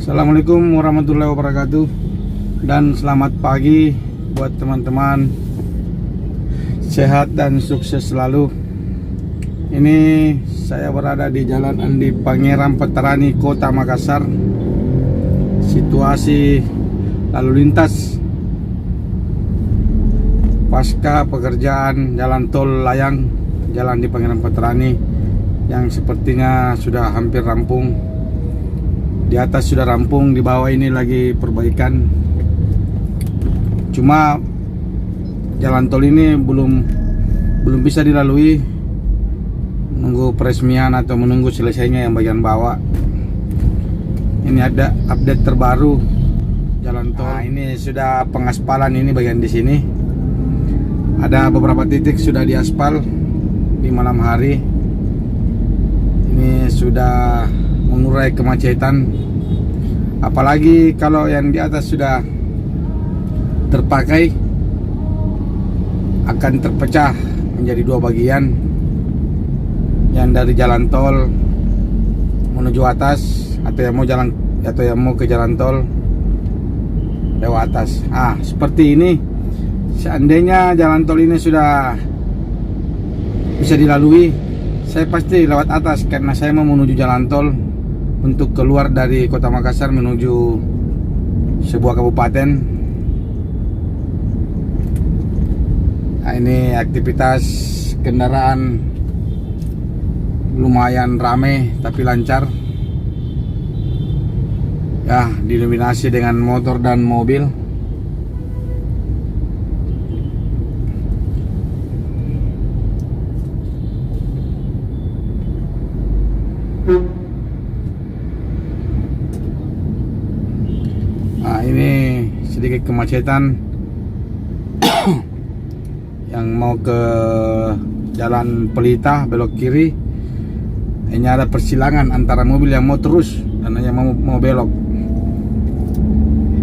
Assalamualaikum warahmatullahi wabarakatuh. Dan selamat pagi buat teman-teman. Sehat dan sukses selalu. Ini saya berada di Jalan Andi Pangeran Veterani, Kota Makassar. Situasi lalu lintas pasca pekerjaan jalan tol layang Jalan Andi Pangeran Veterani yang sepertinya sudah hampir rampung. Di atas sudah rampung, di bawah ini lagi perbaikan. Cuma jalan tol ini belum bisa dilalui, menunggu peresmian atau menunggu selesainya yang bagian bawah. Ini ada update terbaru jalan tol. Nah, ini sudah pengaspalan, ini bagian di sini. Ada beberapa titik sudah diaspal di malam hari. Ini sudah mengurai kemacetan, apalagi kalau yang di atas sudah terpakai akan terpecah menjadi dua bagian, yang dari jalan tol menuju atas atau yang mau ke jalan tol lewat atas. Seperti ini. Seandainya jalan tol ini sudah bisa dilalui, saya pasti lewat atas karena saya mau menuju jalan tol untuk keluar dari Kota Makassar menuju sebuah kabupaten. Nah, ini aktivitas kendaraan lumayan ramai tapi lancar. Ya, didominasi dengan motor dan mobil. Nah, ini sedikit kemacetan yang mau ke Jalan Pelita belok kiri. Ini ada persilangan antara mobil yang mau terus dan yang mau belok.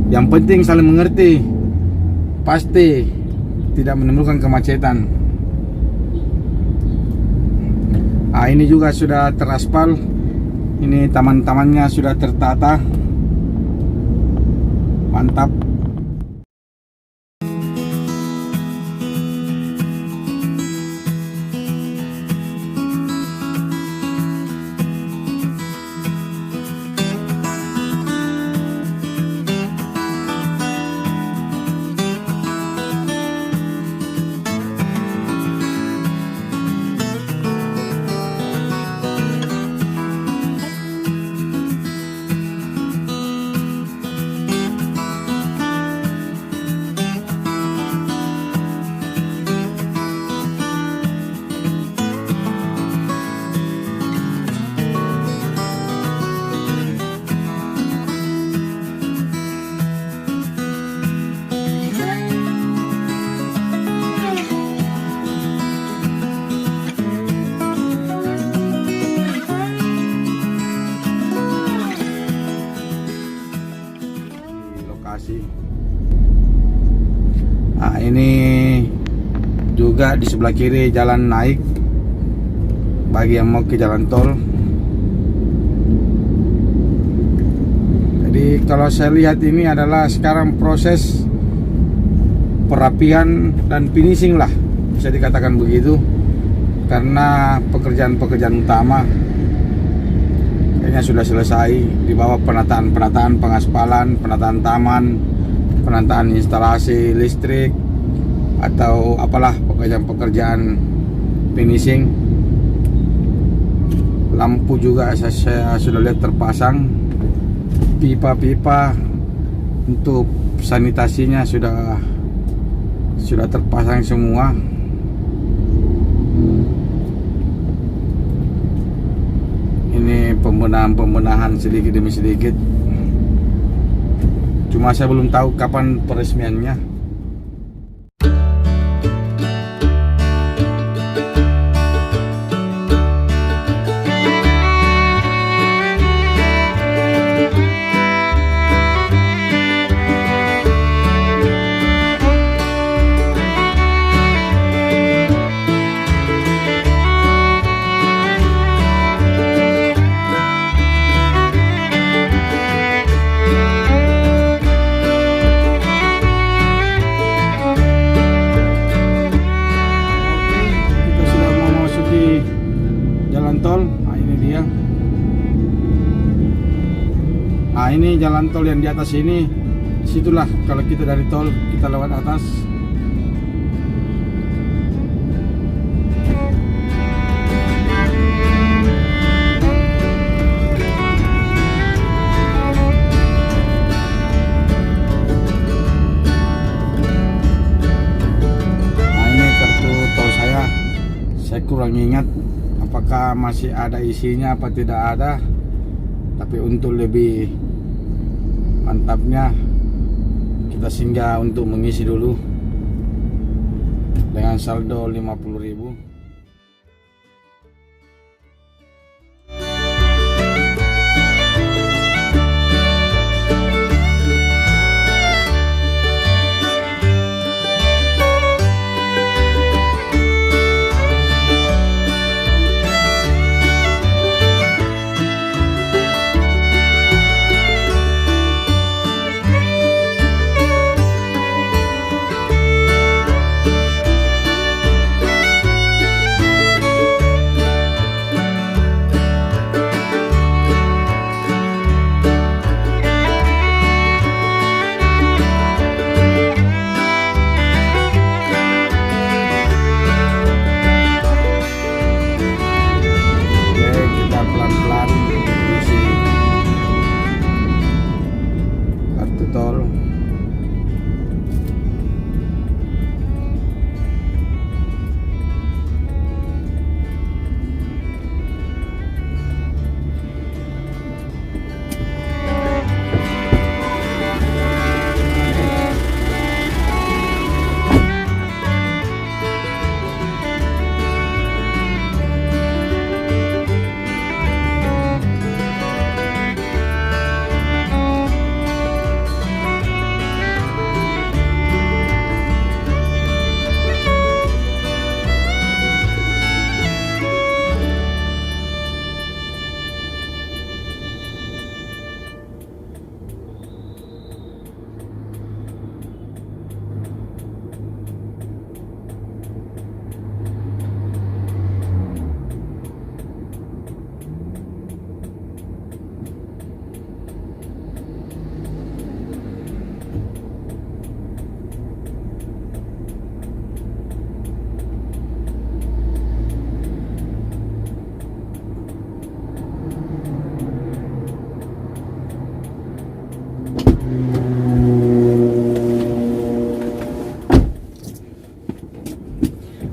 Yang penting saling mengerti, pasti tidak menimbulkan kemacetan. Nah, ini juga sudah teraspal. Ini taman-tamannya sudah tertata. Mantap. Nah, ini juga di sebelah kiri jalan naik bagi yang mau ke jalan tol. Jadi kalau saya lihat ini adalah sekarang proses perapian dan finishing lah, bisa dikatakan begitu, karena pekerjaan-pekerjaan utama kayaknya sudah selesai. Di bawah penataan pengaspalan, penataan taman, penataan instalasi listrik atau apalah pekerjaan finishing. Lampu juga saya sudah lihat terpasang. Pipa-pipa untuk sanitasinya sudah terpasang semua. Ini pembenahan sedikit demi sedikit. Cuma saya belum tahu kapan peresmiannya. Nah ini jalan tol yang di atas ini, situlah kalau kita dari tol kita lewat atas. Nah ini kartu tol saya kurang ingat apakah masih ada isinya apa tidak ada. Tapi untuk lebih mantapnya kita singgah untuk mengisi dulu dengan saldo 50.000.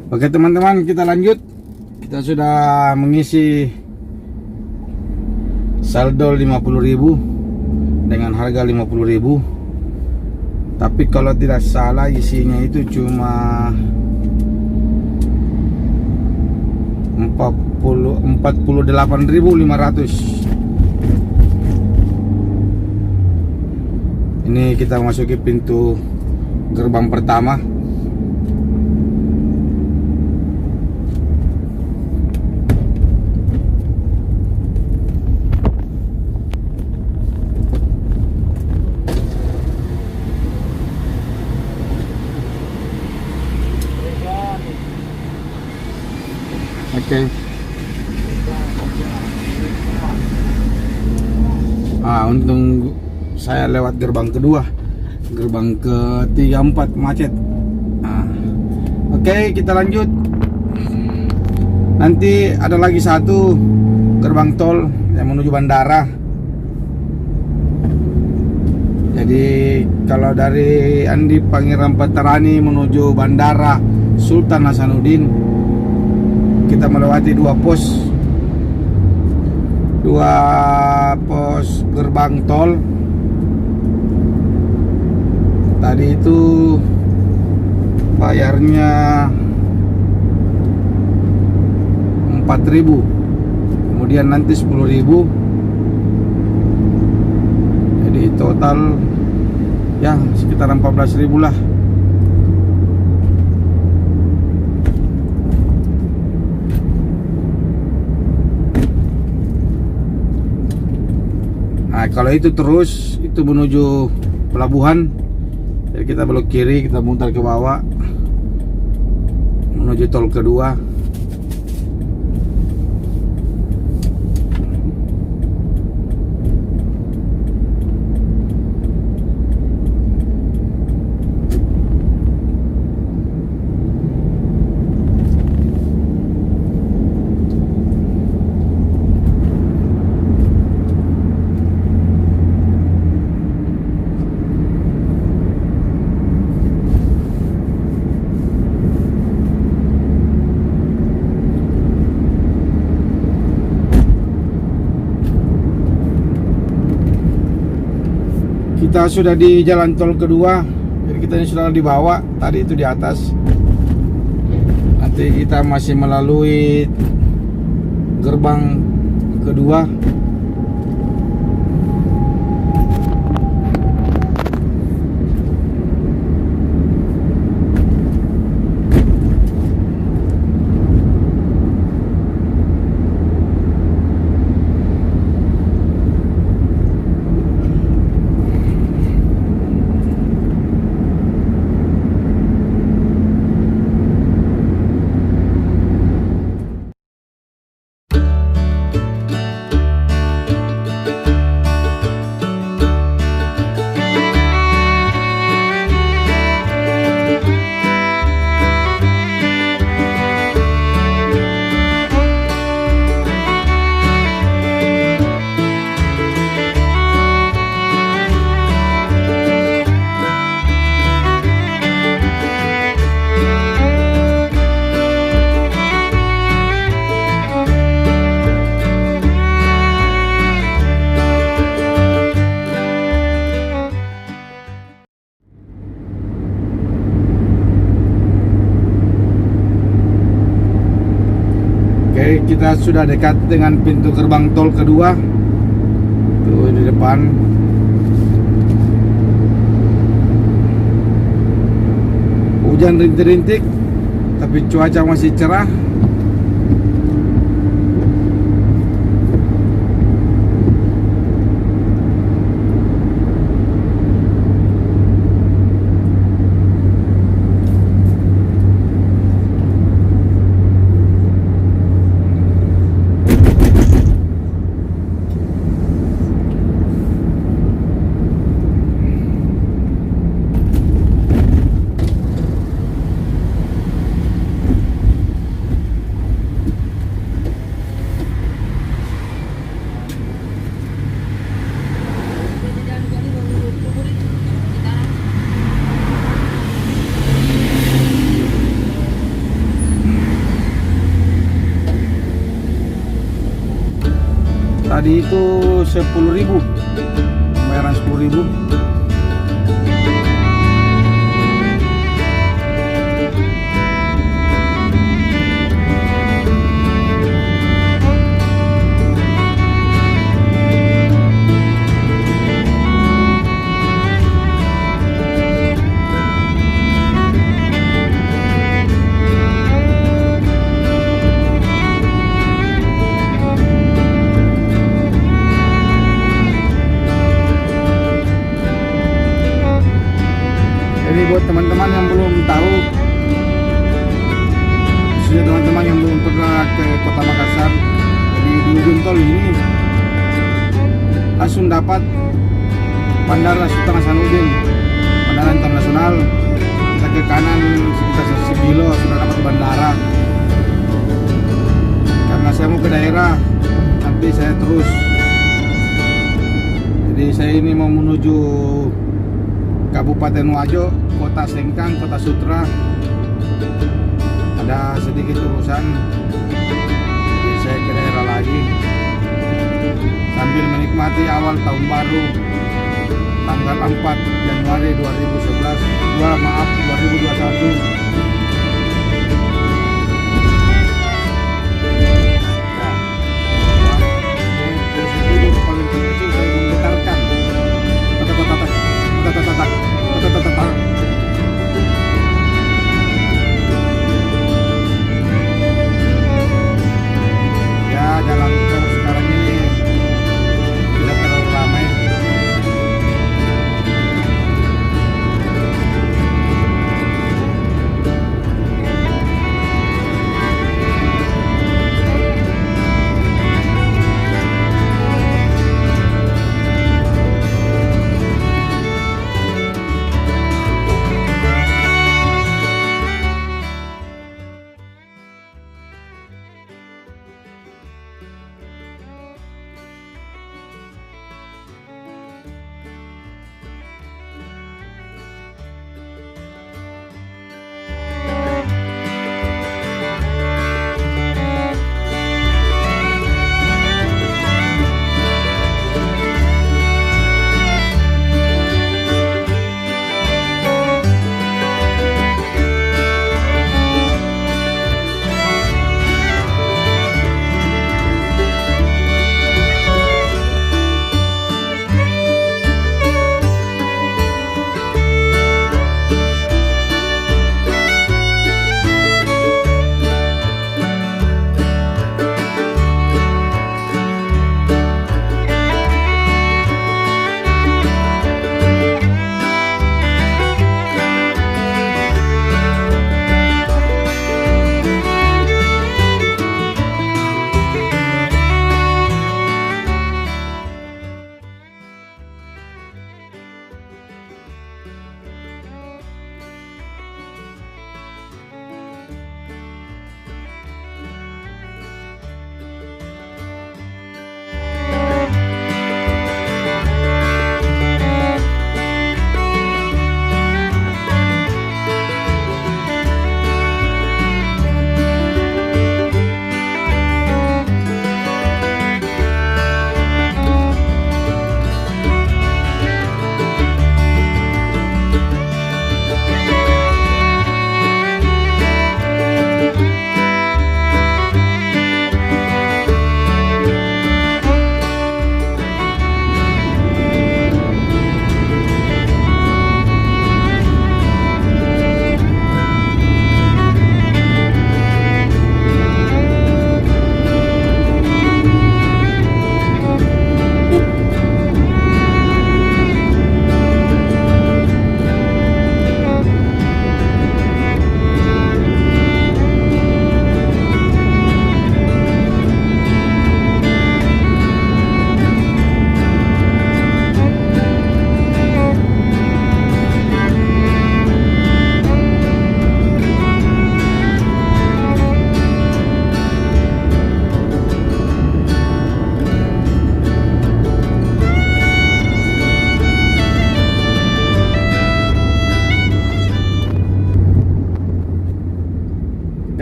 Oke teman-teman, kita lanjut. Kita sudah mengisi saldo 50.000 dengan harga 50.000. Tapi kalau tidak salah isinya itu cuma 48.500. Ini kita masuki pintu gerbang pertama. Oke. Untung saya lewat gerbang kedua, gerbang ke-3, 4 macet. Oke, kita lanjut. Nanti ada lagi satu gerbang tol yang menuju bandara. Jadi kalau dari Andi Pangeran Petarani menuju bandara Sultan Hasanuddin, kita melewati dua pos gerbang tol. Tadi itu bayarnya 4.000, kemudian nanti 10.000. Jadi total ya sekitar 14.000 lah. Nah kalau itu terus itu menuju pelabuhan, jadi kita belok kiri, kita mutar ke bawah menuju tol kedua. Kita sudah di jalan tol kedua. Jadi kita ini sudah dibawa. Tadi itu di atas. Nanti kita masih melalui gerbang kedua. Oke, kita sudah dekat dengan pintu gerbang tol kedua. Tuh di depan. Hujan rintik-rintik, tapi cuaca masih cerah. Tadi itu 10.000, pembayaran 10.000. Jadi buat teman-teman yang belum tahu, khususnya teman-teman yang belum pernah ke Kota Makassar, jadi di ujung tol ini langsung dapat Bandara Sultan Hasanuddin, bandara internasional. Kita ke kanan sekitar 1 kilo sudah dapat bandara. Karena saya mau ke daerah, nanti saya terus. Jadi saya ini mau menuju Kabupaten Wajo, Kota Sengkang, Kota Sutra. Ada sedikit urusan, jadi saya ke daerah lagi sambil menikmati awal tahun baru tanggal 4 Januari 2021. Ya, jalan tol sekarang ini tidak terlalu ramai.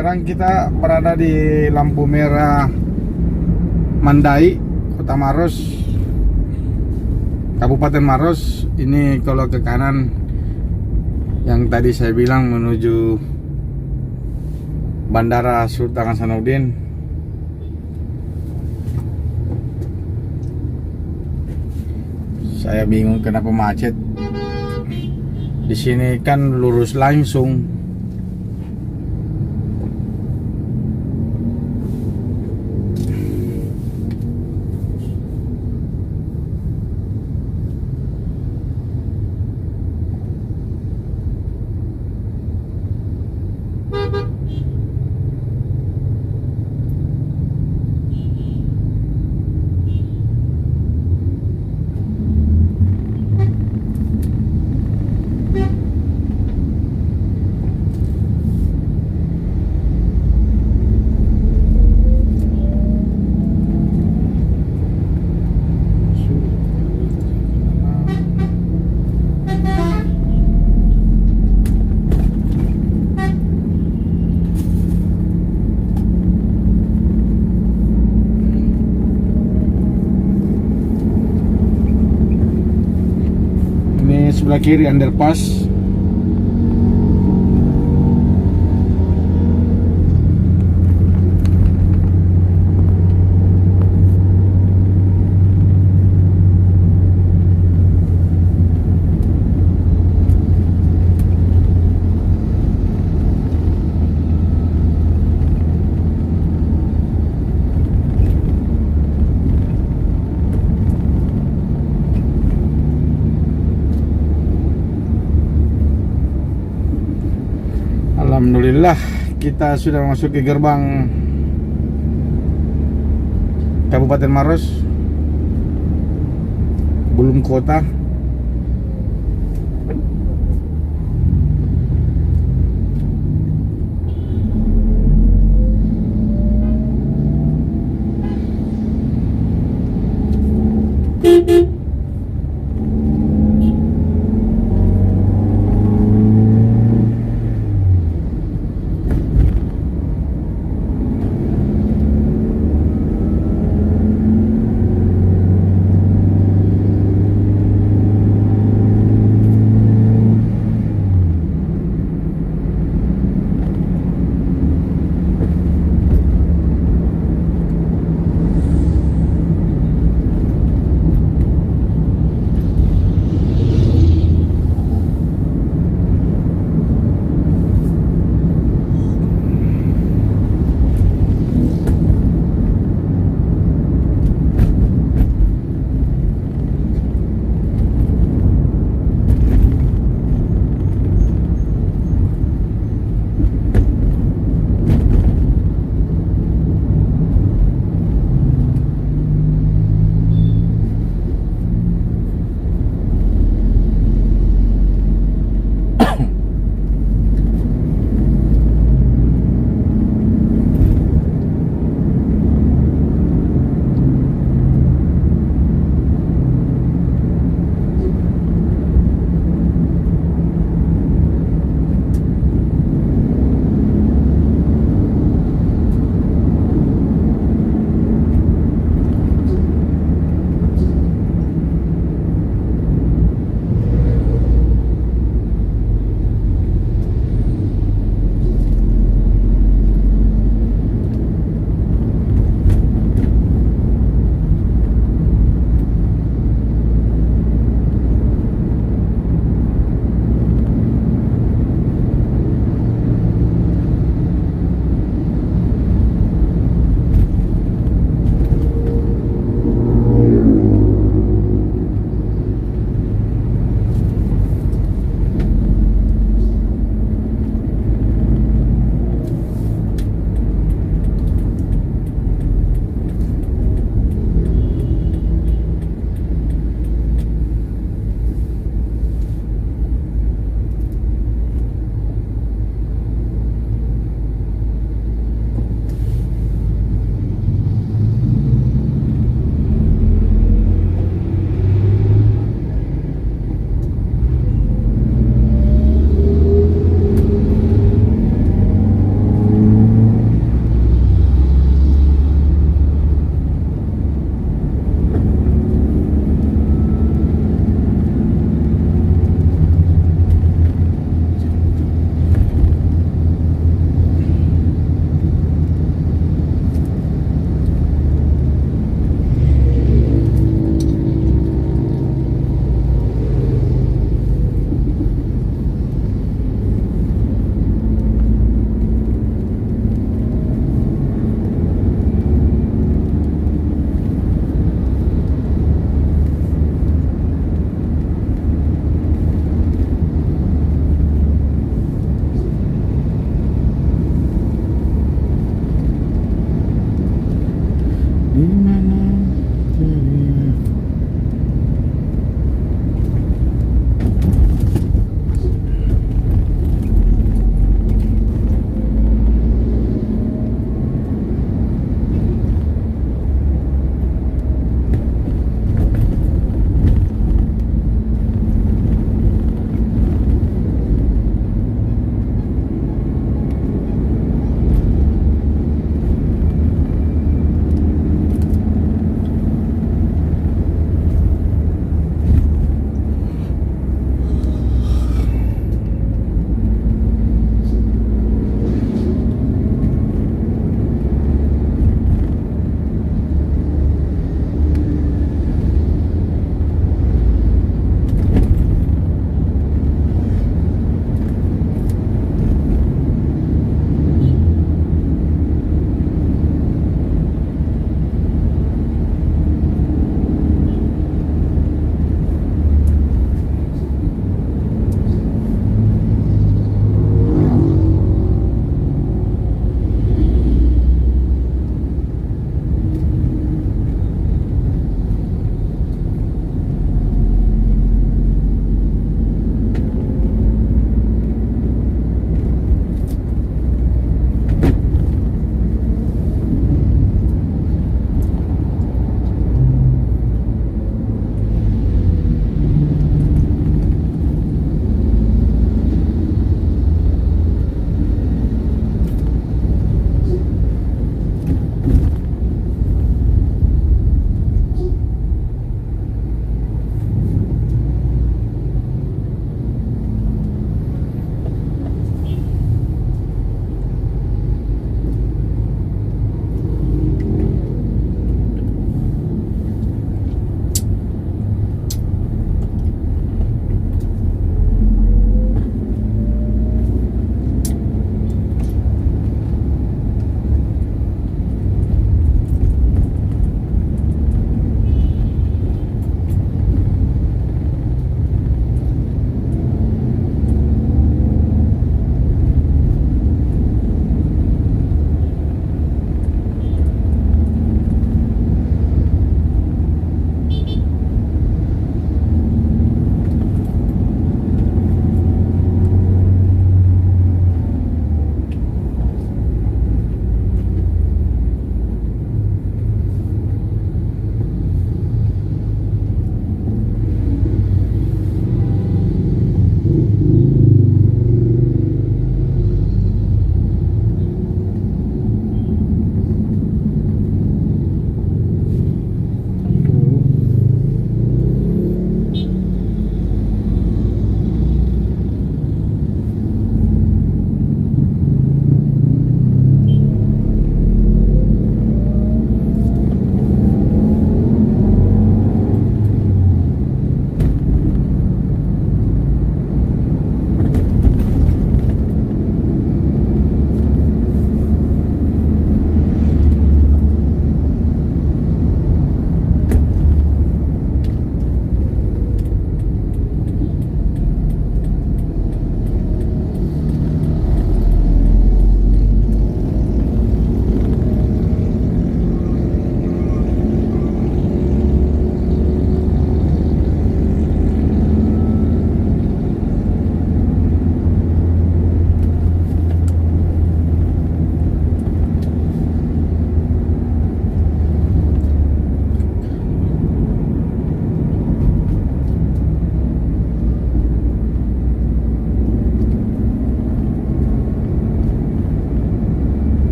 Sekarang kita berada di lampu merah Mandai, Kota Maros, Kabupaten Maros. Ini kalau ke kanan yang tadi saya bilang menuju Bandara Sultan Hasanuddin. Saya bingung kenapa macet. Di sini kan lurus langsung. Sebelah kiri underpass. Alhamdulillah kita sudah masuk ke gerbang Kabupaten Maros, belum kota.